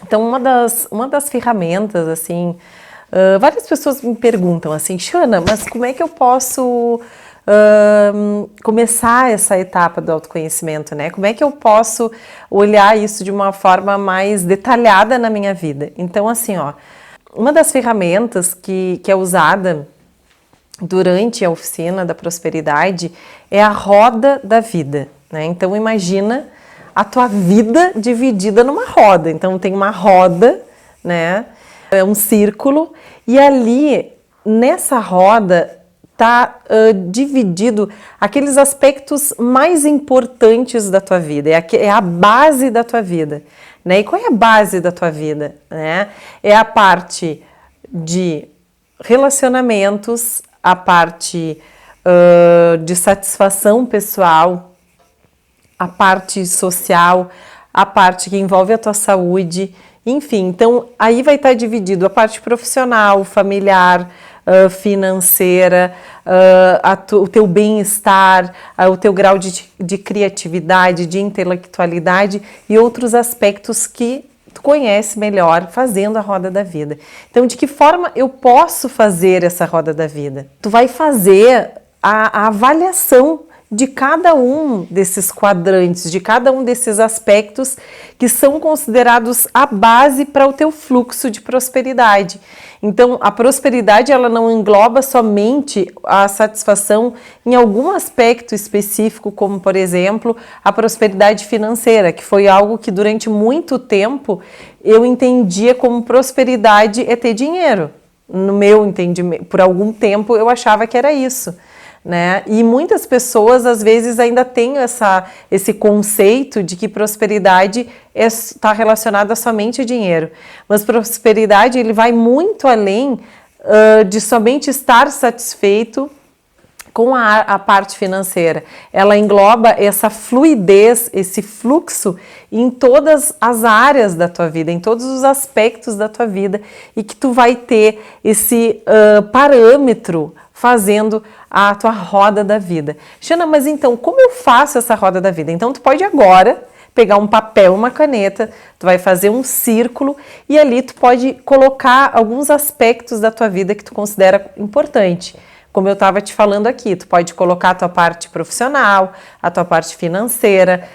Então, uma das ferramentas, assim, várias pessoas me perguntam assim, Shana, mas como é que eu posso começar essa etapa do autoconhecimento, né? Como é que eu posso olhar isso de uma forma mais detalhada na minha vida? Então, assim, ó, uma das ferramentas que é usada durante a oficina da prosperidade é a roda da vida, né? Então, imagina a tua vida dividida numa roda. Então, tem uma roda, né? É um círculo, e ali, nessa roda, está dividido aqueles aspectos mais importantes da tua vida, é a base da tua vida, né? E qual é a base da tua vida, né? É a parte de relacionamentos, a parte de satisfação pessoal, a parte social, a parte que envolve a tua saúde, enfim. Então, aí vai estar dividido a parte profissional, familiar, financeira, o teu bem-estar, o teu grau de criatividade, de intelectualidade e outros aspectos que tu conhece melhor fazendo a roda da vida. Então, de que forma eu posso fazer essa roda da vida? Tu vai fazer a avaliação de cada um desses quadrantes, de cada um desses aspectos que são considerados a base para o teu fluxo de prosperidade. Então, a prosperidade, ela não engloba somente a satisfação em algum aspecto específico, como, por exemplo, a prosperidade financeira, que foi algo que durante muito tempo eu entendia como prosperidade é ter dinheiro. No meu entendimento, por algum tempo eu achava que era isso, né? E muitas pessoas às vezes ainda têm esse conceito de que prosperidade está relacionada somente a dinheiro, mas prosperidade ele vai muito além de somente estar satisfeito com a parte financeira. Ela engloba essa fluidez, esse fluxo em todas as áreas da tua vida, em todos os aspectos da tua vida, e que tu vai ter esse parâmetro fazendo a tua roda da vida. Shana, mas então, como eu faço essa roda da vida? Então, tu pode agora pegar um papel, uma caneta, tu vai fazer um círculo e ali tu pode colocar alguns aspectos da tua vida que tu considera importante. Como eu estava te falando aqui, tu pode colocar a tua parte profissional, a tua parte financeira,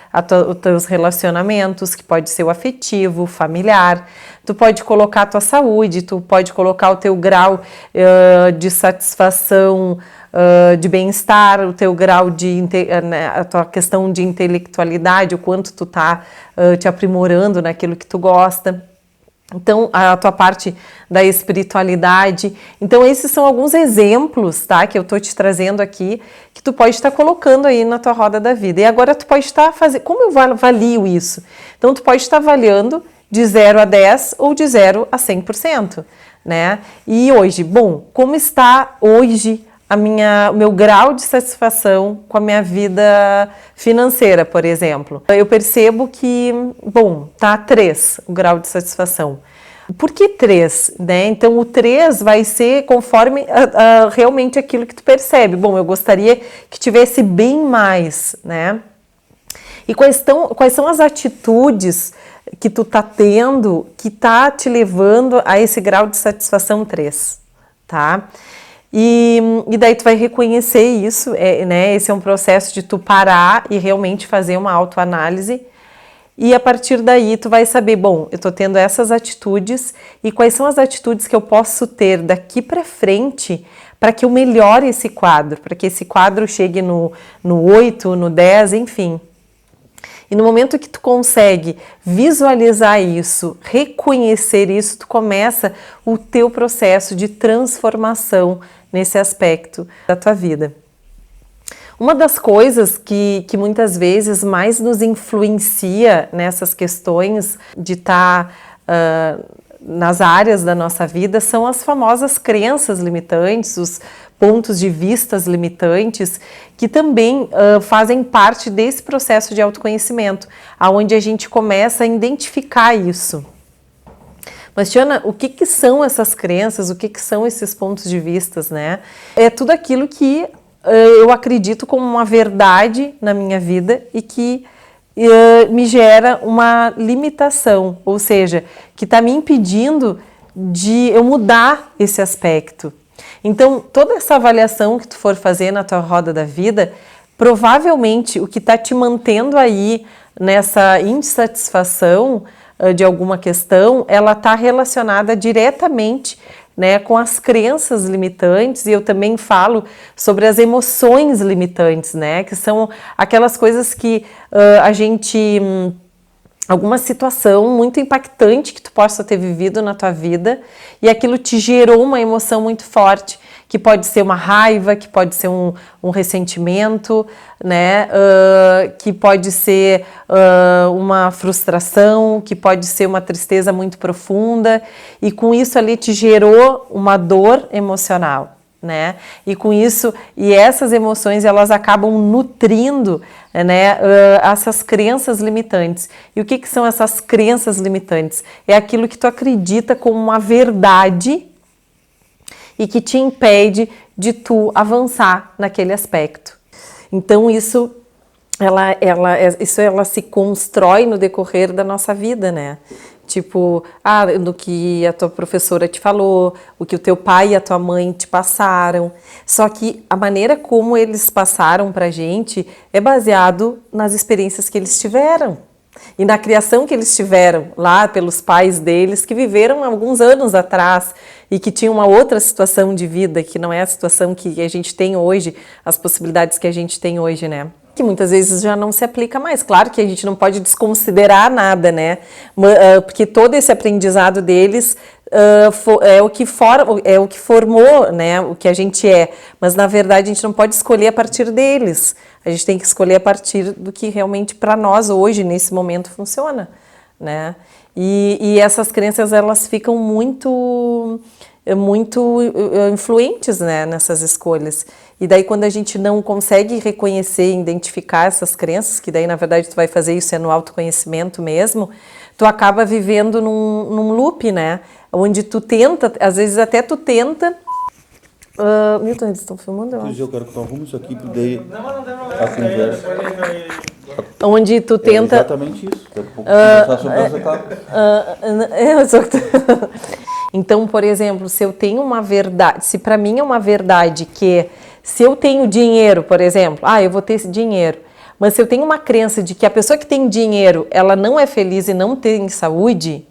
os teus relacionamentos, que pode ser o afetivo, o familiar. Tu pode colocar a tua saúde, tu pode colocar o teu grau de satisfação, de bem-estar, o teu grau a tua questão de intelectualidade, o quanto tu tá te aprimorando naquilo que tu gosta. Então, a tua parte da espiritualidade. Então, esses são alguns exemplos, tá? Que eu tô te trazendo aqui, que tu pode estar colocando aí na tua roda da vida. E agora tu pode estar fazendo... Como eu avalio isso? Então, tu pode estar avaliando de 0 a 10 ou de 0 a 100%, né? E hoje, bom, como está hoje o meu grau de satisfação com a minha vida financeira, por exemplo? Eu percebo que, bom, tá 3 o grau de satisfação. Por que 3? Né? Então, o 3 vai ser conforme realmente aquilo que tu percebe. Bom, eu gostaria que tivesse bem mais, né? E quais são as atitudes que tu tá tendo que tá te levando a esse grau de satisfação 3, tá? E daí tu vai reconhecer isso, né? Esse é um processo de tu parar e realmente fazer uma autoanálise. E a partir daí tu vai saber, bom, eu tô tendo essas atitudes e quais são as atitudes que eu posso ter daqui para frente para que eu melhore esse quadro, para que esse quadro chegue no 8, no 10, enfim. E no momento que tu consegue visualizar isso, reconhecer isso, tu começa o teu processo de transformação nesse aspecto da tua vida. Uma das coisas que muitas vezes mais nos influencia nessas questões de estar nas áreas da nossa vida são as famosas crenças limitantes, os pontos de vistas limitantes, que também fazem parte desse processo de autoconhecimento, aonde a gente começa a identificar isso. Mas, Tiana, o que são essas crenças? O que são esses pontos de vistas, né? É tudo aquilo que eu acredito como uma verdade na minha vida e que me gera uma limitação, ou seja, que está me impedindo de eu mudar esse aspecto. Então, toda essa avaliação que tu for fazer na tua roda da vida, provavelmente o que está te mantendo aí nessa insatisfação de alguma questão, ela está relacionada diretamente, né, com as crenças limitantes, e eu também falo sobre as emoções limitantes, né, que são aquelas coisas que a gente... alguma situação muito impactante que tu possa ter vivido na tua vida e aquilo te gerou uma emoção muito forte, que pode ser uma raiva, que pode ser um ressentimento, né? Que pode ser uma frustração, que pode ser uma tristeza muito profunda, e com isso ali te gerou uma dor emocional, né? E com isso, e essas emoções, elas acabam nutrindo, né, essas crenças limitantes. E o que são essas crenças limitantes? É aquilo que tu acredita como uma verdade e que te impede de tu avançar naquele aspecto. Então isso ela se constrói no decorrer da nossa vida, né? Tipo, do que a tua professora te falou, o que o teu pai e a tua mãe te passaram. Só que a maneira como eles passaram pra gente é baseado nas experiências que eles tiveram. E na criação que eles tiveram lá pelos pais deles, que viveram alguns anos atrás e que tinham uma outra situação de vida, que não é a situação que a gente tem hoje, as possibilidades que a gente tem hoje, né? Que muitas vezes já não se aplica mais. Claro que a gente não pode desconsiderar nada, né? Porque todo esse aprendizado deles é o que formou, né, o que a gente é. Mas, na verdade, a gente não pode escolher a partir deles. A gente tem que escolher a partir do que realmente para nós hoje, nesse momento, funciona, né? E essas crenças, elas ficam muito influentes, né, nessas escolhas. E daí quando a gente não consegue reconhecer, identificar essas crenças, que daí na verdade tu vai fazer isso no autoconhecimento mesmo, tu acaba vivendo num loop, né, onde tu tenta, às vezes até tu tenta... Milton, eles estão filmando? Eu quero que tu arrume isso aqui, daí a conversa... Onde tu tenta... É exatamente isso. Conversar sobre essa etapa. Então, por exemplo, se eu tenho uma verdade, se para mim é uma verdade que se eu tenho dinheiro, por exemplo, eu vou ter esse dinheiro, mas se eu tenho uma crença de que a pessoa que tem dinheiro, ela não é feliz e não tem saúde,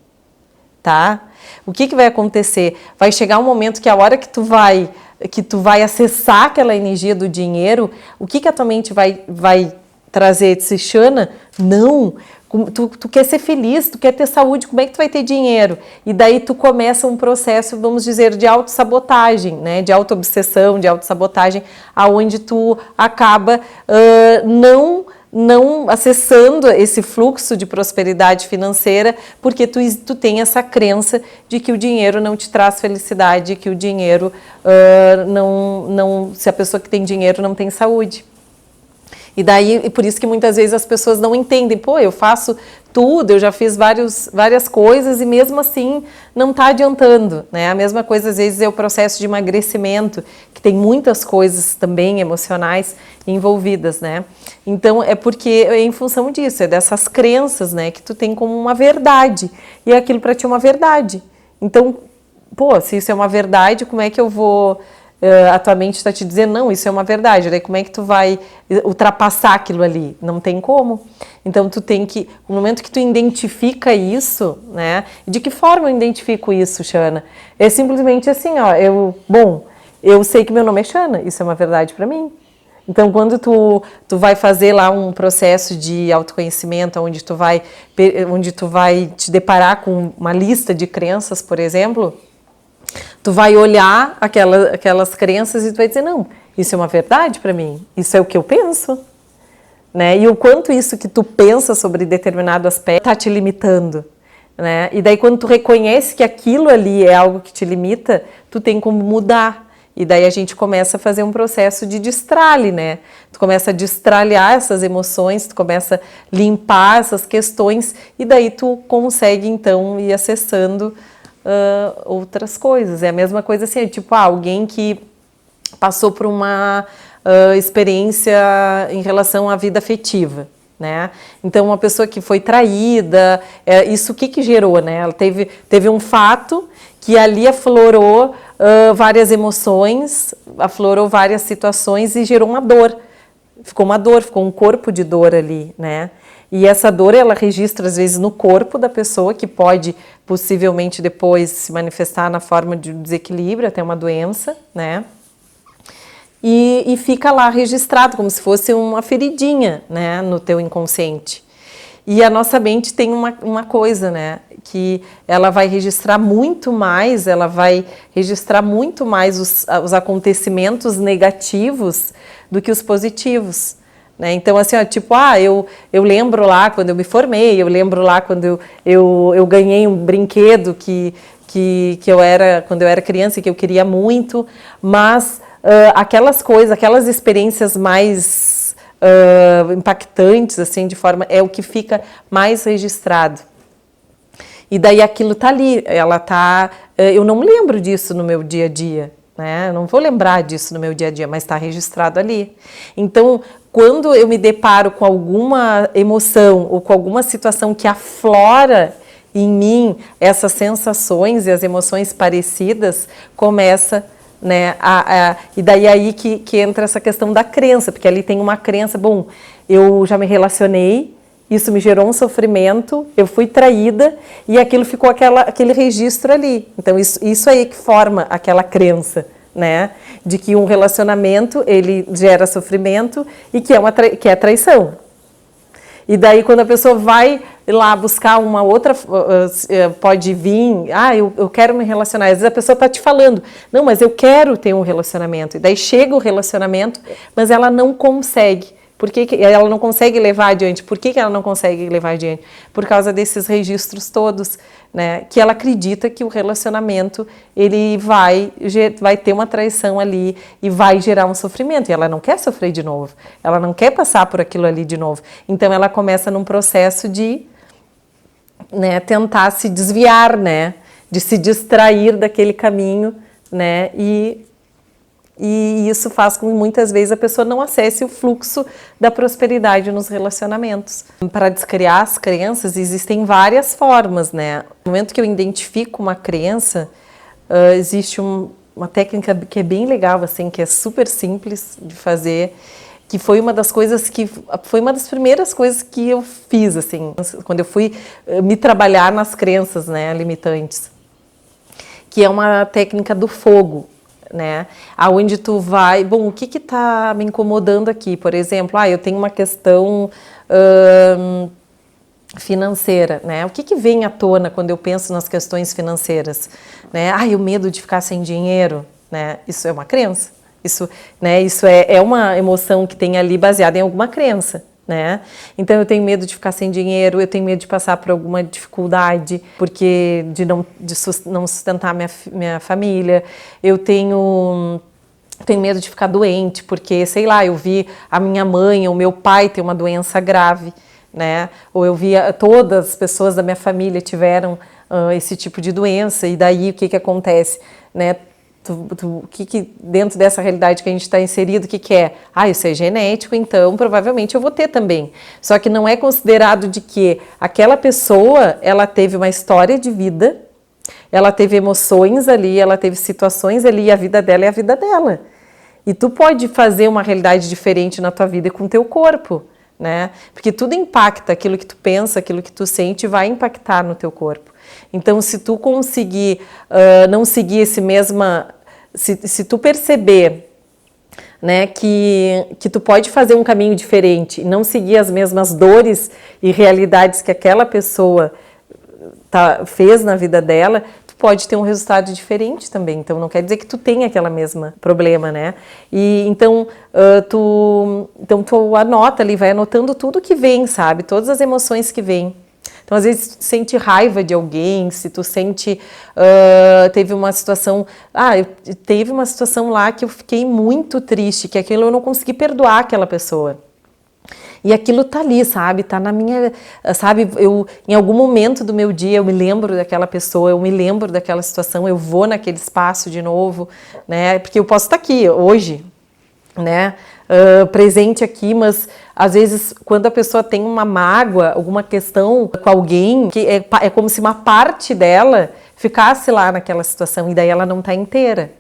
tá? O que vai acontecer? Vai chegar um momento que a hora que tu vai acessar aquela energia do dinheiro, o que a tua mente vai trazer? Shana, não, tu quer ser feliz, tu quer ter saúde, como é que tu vai ter dinheiro? E daí tu começa um processo, vamos dizer, de autossabotagem, né? De autoobsessão, de autossabotagem, aonde tu acaba não acessando esse fluxo de prosperidade financeira, porque tu tem essa crença de que o dinheiro não te traz felicidade, que o dinheiro se a pessoa que tem dinheiro não tem saúde. E daí, por isso que muitas vezes as pessoas não entendem, eu faço tudo, eu já fiz várias coisas e mesmo assim não está adiantando, né? A mesma coisa às vezes é o processo de emagrecimento, que tem muitas coisas também emocionais envolvidas, né? Então é porque é em função disso, é dessas crenças, né, que tu tem como uma verdade, e aquilo para ti é uma verdade. Então, se isso é uma verdade, como é que eu vou... a tua mente está te dizendo, não, isso é uma verdade, daí como é que tu vai ultrapassar aquilo ali? Não tem como. Então tu tem que, no momento que tu identifica isso, né, de que forma eu identifico isso, Shana? É simplesmente assim, eu sei que meu nome é Shana, isso é uma verdade para mim. Então quando tu vai fazer lá um processo de autoconhecimento, onde tu vai te deparar com uma lista de crenças, por exemplo, tu vai olhar aquelas crenças e tu vai dizer, não, isso é uma verdade para mim, isso é o que eu penso, né? E o quanto isso que tu pensa sobre determinado aspecto está te limitando, né? E daí quando tu reconhece que aquilo ali é algo que te limita, tu tem como mudar. E daí a gente começa a fazer um processo de destralhe, né? Tu começa a destralhar essas emoções, tu começa a limpar essas questões e daí tu consegue então ir acessando outras coisas. É a mesma coisa assim, tipo, alguém que passou por uma experiência em relação à vida afetiva, né? Então, uma pessoa que foi traída, isso o que gerou, né? Ela teve um fato que ali aflorou várias emoções, aflorou várias situações e gerou uma dor. Ficou um corpo de dor ali, né? E essa dor, ela registra, às vezes, no corpo da pessoa, que pode, possivelmente, depois se manifestar na forma de desequilíbrio, até uma doença, né? E fica lá registrado, como se fosse uma feridinha, né, no teu inconsciente. E a nossa mente tem uma coisa, né, que ela vai registrar muito mais, os acontecimentos negativos do que os positivos, né? Então, assim, ó, tipo, eu lembro lá quando eu me formei, eu lembro lá quando eu ganhei um brinquedo que quando eu era criança e que eu queria muito, mas aquelas coisas, aquelas experiências mais impactantes, assim, é o que fica mais registrado. E daí aquilo tá ali, eu não lembro disso no meu dia a dia, né? Eu não vou lembrar disso no meu dia a dia, mas está registrado ali. Então, quando eu me deparo com alguma emoção ou com alguma situação que aflora em mim essas sensações e as emoções parecidas, começa, né, e daí aí que entra essa questão da crença, porque ali tem uma crença, bom, eu já me relacionei, isso me gerou um sofrimento, eu fui traída e aquilo ficou aquele registro ali. Então isso aí que forma aquela crença, né, de que um relacionamento ele gera sofrimento e que é traição. E daí quando a pessoa vai lá buscar uma outra, pode vir, eu quero me relacionar. Às vezes a pessoa está te falando, não, mas eu quero ter um relacionamento. E daí chega o relacionamento, mas ela não consegue. Por que ela não consegue levar adiante? Por que ela não consegue levar adiante? Por causa desses registros todos, né? Que ela acredita que o relacionamento ele vai ter uma traição ali e vai gerar um sofrimento. E ela não quer sofrer de novo. Ela não quer passar por aquilo ali de novo. Então ela começa num processo de, né, tentar se desviar, né? De se distrair daquele caminho, né? E isso faz com que muitas vezes a pessoa não acesse o fluxo da prosperidade nos relacionamentos. Para descriar as crenças, existem várias formas, né? No momento que eu identifico uma crença, existe uma técnica que é bem legal, assim, que é super simples de fazer, que foi uma das primeiras coisas que eu fiz, assim, quando eu fui me trabalhar nas crenças, né, limitantes, que é uma técnica do fogo. Né? Aonde tu vai, bom, o que está me incomodando aqui? Por exemplo, eu tenho uma questão financeira, né? O que vem à tona quando eu penso nas questões financeiras? Né? O medo de ficar sem dinheiro, né? Isso é uma crença. Isso é uma emoção que tem ali baseada em alguma crença. Né? Então eu tenho medo de ficar sem dinheiro, eu tenho medo de passar por alguma dificuldade, porque de não sustentar minha família, eu tenho medo de ficar doente, porque, sei lá, eu vi a minha mãe ou meu pai ter uma doença grave, né? Ou eu vi todas as pessoas da minha família tiveram esse tipo de doença, e daí o que acontece, né? O que dentro dessa realidade que a gente está inserido, o que é? Isso é genético, então provavelmente eu vou ter também. Só que não é considerado de que aquela pessoa, ela teve uma história de vida, ela teve emoções ali, ela teve situações ali, e a vida dela é a vida dela. E tu pode fazer uma realidade diferente na tua vida com o teu corpo, né? Porque tudo impacta, aquilo que tu pensa, aquilo que tu sente vai impactar no teu corpo. Então, se tu conseguir não seguir se tu perceber, né, que tu pode fazer um caminho diferente e não seguir as mesmas dores e realidades que aquela pessoa fez na vida dela, tu pode ter um resultado diferente também. Então, não quer dizer que tu tenha aquela mesma problema, né? E então tu anota ali, vai anotando tudo que vem, sabe? Todas as emoções que vêm. Então, às vezes, tu sente raiva de alguém, se tu sente... teve uma situação lá que eu fiquei muito triste, que aquilo eu não consegui perdoar aquela pessoa. E aquilo tá ali, sabe? Tá na minha... Sabe, em algum momento do meu dia eu me lembro daquela pessoa, eu me lembro daquela situação, eu vou naquele espaço de novo, né? Porque eu posso estar aqui hoje, né? presente aqui, mas às vezes quando a pessoa tem uma mágoa, alguma questão com alguém, que é como se uma parte dela ficasse lá naquela situação e daí ela não está inteira.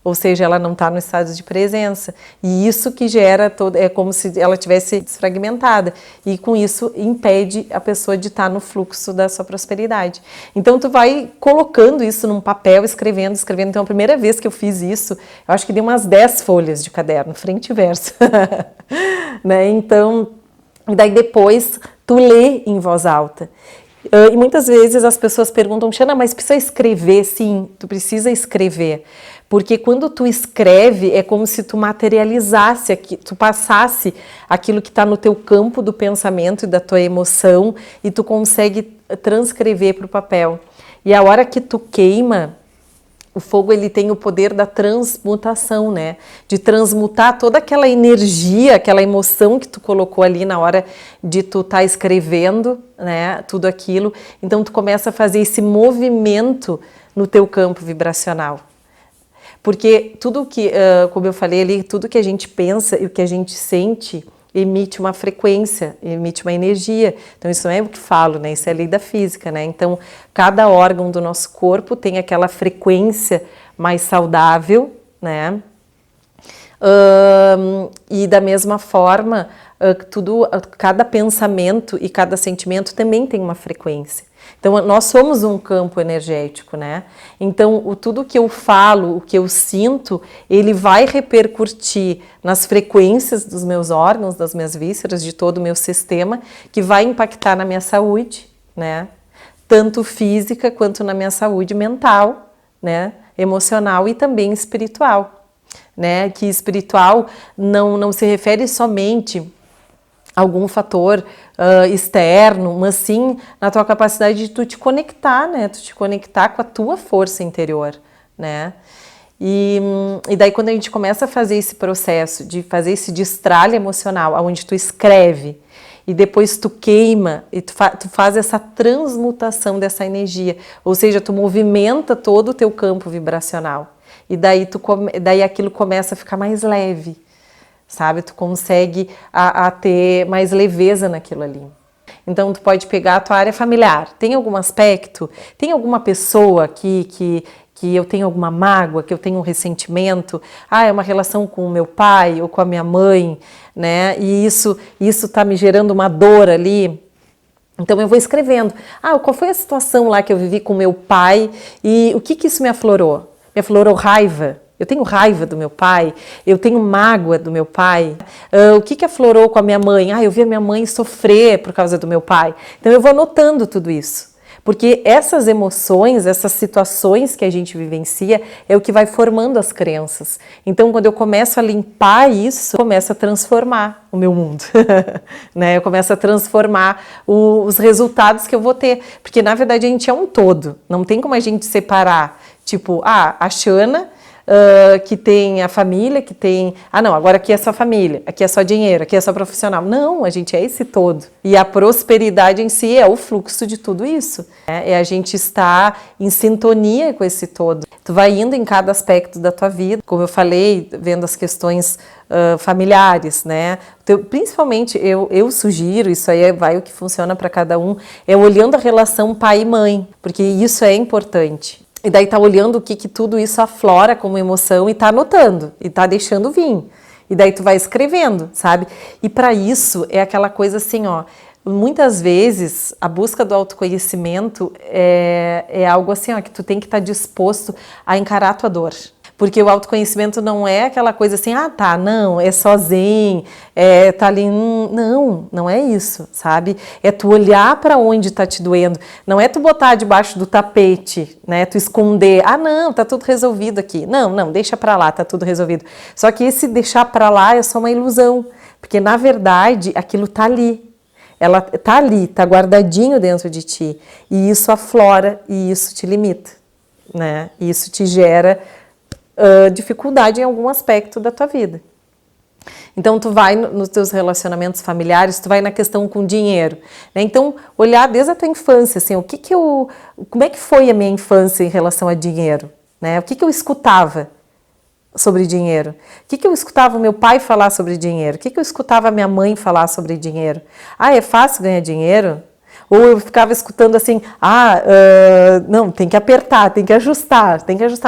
Ou seja, ela não está no estado de presença. E isso que gera é como se ela tivesse desfragmentada. E com isso impede a pessoa de estar no fluxo da sua prosperidade. Então tu vai colocando isso num papel, escrevendo. Então a primeira vez que eu fiz isso, eu acho que dei umas 10 folhas de caderno, frente e verso. Né? Então, daí depois tu lê em voz alta. E muitas vezes as pessoas perguntam, Xana, mas precisa escrever? Sim, tu precisa escrever. Porque quando tu escreve, é como se tu materializasse, tu passasse aquilo que está no teu campo do pensamento e da tua emoção e tu consegue transcrever para o papel. E a hora que tu queima, o fogo ele tem o poder da transmutação, né? De transmutar toda aquela energia, aquela emoção que tu colocou ali na hora de tu estar escrevendo, né? Tudo aquilo. Então tu começa a fazer esse movimento no teu campo vibracional. Porque tudo que, como eu falei ali, tudo que a gente pensa e o que a gente sente emite uma frequência, emite uma energia. Então isso não é o que falo, né? Isso é a lei da física, né? Então cada órgão do nosso corpo tem aquela frequência mais saudável, né? E da mesma forma, cada pensamento e cada sentimento também tem uma frequência. Então, nós somos um campo energético, né? Então, tudo que eu falo, o que eu sinto, ele vai repercutir nas frequências dos meus órgãos, das minhas vísceras, de todo o meu sistema, que vai impactar na minha saúde, né? Tanto física quanto na minha saúde mental, né? Emocional e também espiritual, né? Que espiritual não se refere somente a algum fator externo, mas sim na tua capacidade de tu te conectar, né? Tu te conectar com a tua força interior, né? E daí quando a gente começa a fazer esse processo de fazer esse destralhe emocional, onde tu escreve e depois tu queima e tu faz essa transmutação dessa energia, ou seja, tu movimenta todo o teu campo vibracional e daí aquilo começa a ficar mais leve, sabe? Tu consegue a ter mais leveza naquilo ali. Então, tu pode pegar a tua área familiar. Tem algum aspecto? Tem alguma pessoa que eu tenho alguma mágoa, que eu tenho um ressentimento? É uma relação com o meu pai ou com a minha mãe, né? E isso tá me gerando uma dor ali. Então, eu vou escrevendo. Qual foi a situação lá que eu vivi com meu pai e o que isso me aflorou? Me aflorou raiva? Eu tenho raiva do meu pai, eu tenho mágoa do meu pai. O que aflorou com a minha mãe? Eu vi a minha mãe sofrer por causa do meu pai. Então eu vou anotando tudo isso. Porque essas emoções, essas situações que a gente vivencia é o que vai formando as crenças. Então quando eu começo a limpar isso, eu começo a transformar o meu mundo. Né? Eu começo a transformar os resultados que eu vou ter. Porque na verdade a gente é um todo. Não tem como a gente separar. Tipo, a Xana... que tem a família, que tem... não, agora aqui é só família, aqui é só dinheiro, aqui é só profissional. Não, a gente é esse todo. E a prosperidade em si é o fluxo de tudo isso. É a gente estar em sintonia com esse todo. Tu vai indo em cada aspecto da tua vida, como eu falei, vendo as questões familiares, né? Principalmente, eu sugiro, isso aí vai o que funciona para cada um, é olhando a relação pai e mãe, porque isso é importante. E daí tá olhando o que tudo isso aflora como emoção e tá anotando, e tá deixando vir. E daí tu vai escrevendo, sabe? E para isso é aquela coisa assim, muitas vezes a busca do autoconhecimento é algo assim, que tu tem que estar disposto a encarar a tua dor. Porque o autoconhecimento não é aquela coisa assim, não, é sozinho, tá ali, não é isso, sabe? É tu olhar para onde tá te doendo, não é tu botar debaixo do tapete, né? Tu esconder, não, tá tudo resolvido aqui. Não, deixa para lá, tá tudo resolvido. Só que esse deixar para lá é só uma ilusão, porque na verdade aquilo tá ali. Ela tá ali, tá guardadinho dentro de ti, e isso aflora e isso te limita, né? E isso te gera dificuldade em algum aspecto da tua vida. Então, tu vai nos teus relacionamentos familiares, tu vai na questão com dinheiro, né? Então, olhar desde a tua infância, assim, como é que foi a minha infância em relação a dinheiro, né? O que eu escutava sobre dinheiro? O que eu escutava o meu pai falar sobre dinheiro? O que eu escutava a minha mãe falar sobre dinheiro? Ah, é fácil ganhar dinheiro? Ou eu ficava escutando assim, não, tem que apertar, tem que ajustar,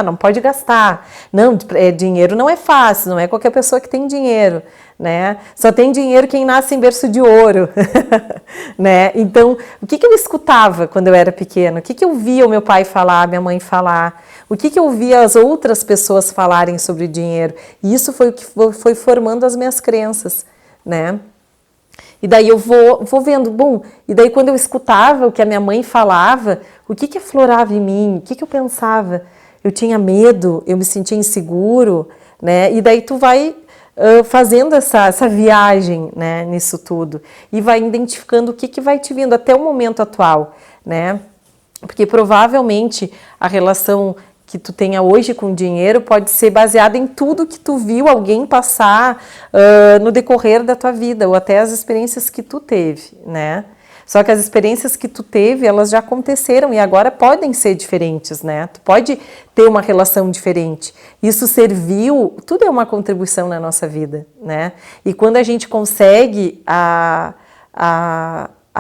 não pode gastar. Não, dinheiro não é fácil, não é qualquer pessoa que tem dinheiro, né? Só tem dinheiro quem nasce em berço de ouro, né? Então, o que eu escutava quando eu era pequena? O que eu via o meu pai falar, minha mãe falar? O que eu via as outras pessoas falarem sobre dinheiro? E isso foi o que foi formando as minhas crenças, né? E daí eu vou vendo, bom, e daí quando eu escutava o que a minha mãe falava, o que aflorava em mim, o que eu pensava? Eu tinha medo, eu me sentia inseguro, né? E daí tu vai fazendo essa viagem, né, nisso tudo, e vai identificando o que vai te vindo até o momento atual, né? Porque provavelmente a relação que tu tenha hoje com o dinheiro pode ser baseada em tudo que tu viu alguém passar no decorrer da tua vida, ou até as experiências que tu teve, né? Só que as experiências que tu teve, elas já aconteceram e agora podem ser diferentes, né? Tu pode ter uma relação diferente. Isso serviu, tudo é uma contribuição na nossa vida, né? E quando a gente consegue a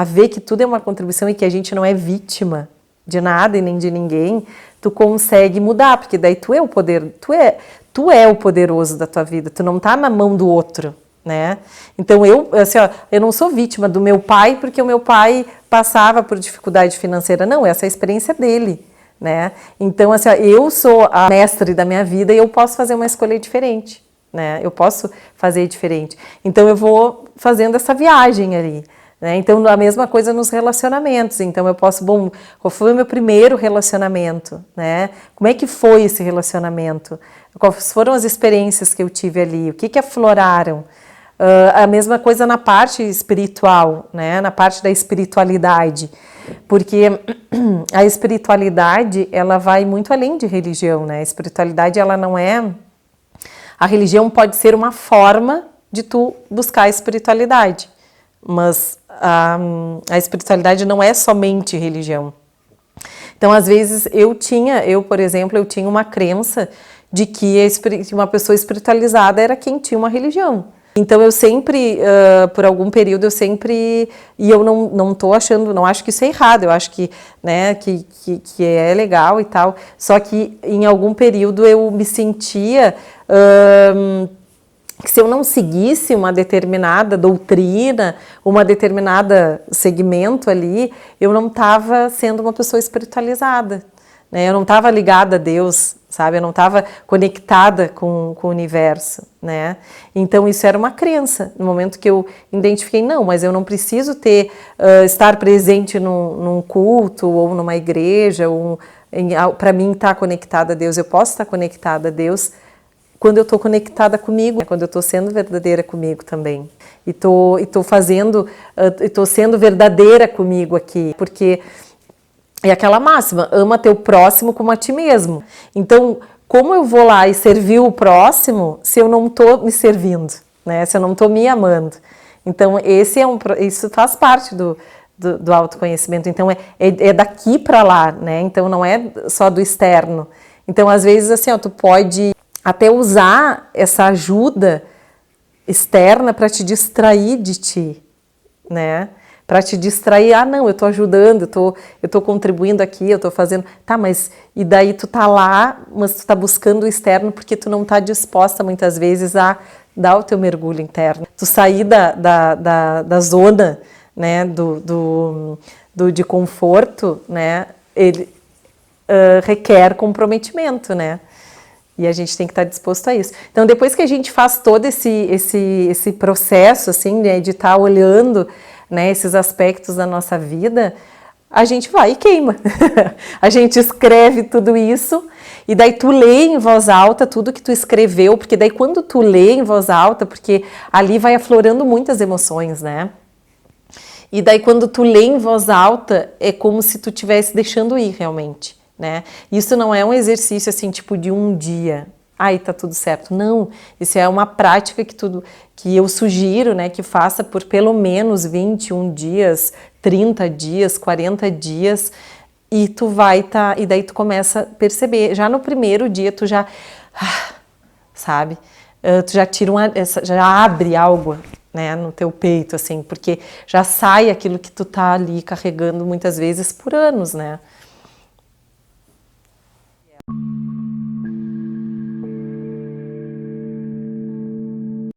ver que tudo é uma contribuição e que a gente não é vítima de nada e nem de ninguém, tu consegue mudar, porque daí tu é o poder, tu é o poderoso da tua vida, tu não tá na mão do outro, né? Então eu não sou vítima do meu pai porque o meu pai passava por dificuldade financeira, não, essa é a experiência dele, né? Então assim, eu sou a mestre da minha vida e eu posso fazer uma escolha diferente, né? Eu posso fazer diferente. Então eu vou fazendo essa viagem ali. Né? Então, a mesma coisa nos relacionamentos. Então, eu posso, bom, qual foi o meu primeiro relacionamento? Né? Como é que foi esse relacionamento? Quais foram as experiências que eu tive ali? O que afloraram? A mesma coisa na parte espiritual, né? Na parte da espiritualidade. Porque a espiritualidade, ela vai muito além de religião, né? A espiritualidade, ela não é... A religião pode ser uma forma de tu buscar a espiritualidade. Mas a espiritualidade não é somente religião. Então, às vezes, por exemplo, eu tinha uma crença de que uma pessoa espiritualizada era quem tinha uma religião. Então, eu sempre, por algum período, e eu não tô achando, não acho que isso é errado, eu acho que, né, que é legal e tal, só que em algum período eu me sentia... que se eu não seguisse uma determinada doutrina, uma determinada segmento ali, eu não estava sendo uma pessoa espiritualizada, né? Eu não estava ligada a Deus, sabe? Eu não estava conectada com o universo, né? Então isso era uma crença. No momento que eu identifiquei, não, mas eu não preciso estar presente num culto ou numa igreja, para mim estar conectada a Deus. Eu posso estar conectada a Deus quando eu estou conectada comigo, quando eu estou sendo verdadeira comigo também. E estou sendo verdadeira comigo aqui, porque é aquela máxima, ama teu próximo como a ti mesmo. Então, como eu vou lá e servir o próximo se eu não estou me servindo, né? Se eu não estou me amando? Então, isso faz parte do autoconhecimento. Então, é daqui para lá, né? Então, não é só do externo. Então, às vezes, assim, tu pode até usar essa ajuda externa para te distrair de ti, né? Para te distrair, não, eu estou ajudando, eu tô contribuindo aqui, eu estou fazendo... Tá, mas... E daí tu tá lá, mas tu tá buscando o externo porque tu não tá disposta, muitas vezes, a dar o teu mergulho interno. Tu sair da zona, né, de conforto, né? Ele requer comprometimento, né? E a gente tem que estar disposto a isso. Então, depois que a gente faz todo esse processo, assim, né, de estar olhando, né, esses aspectos da nossa vida, a gente vai e queima. A gente escreve tudo isso, e daí tu lê em voz alta tudo que tu escreveu, porque daí quando tu lê em voz alta, porque ali vai aflorando muitas emoções, né? E daí quando tu lê em voz alta, é como se tu estivesse deixando ir realmente. Né? Isso não é um exercício assim, tipo de um dia, aí tá tudo certo. Não, isso é uma prática que eu sugiro, né, que faça por pelo menos 21 dias, 30 dias, 40 dias, e e daí tu começa a perceber, já no primeiro dia tu já, sabe? Tu já tira já abre algo, né, no teu peito, assim, porque já sai aquilo que tu tá ali carregando muitas vezes por anos, né?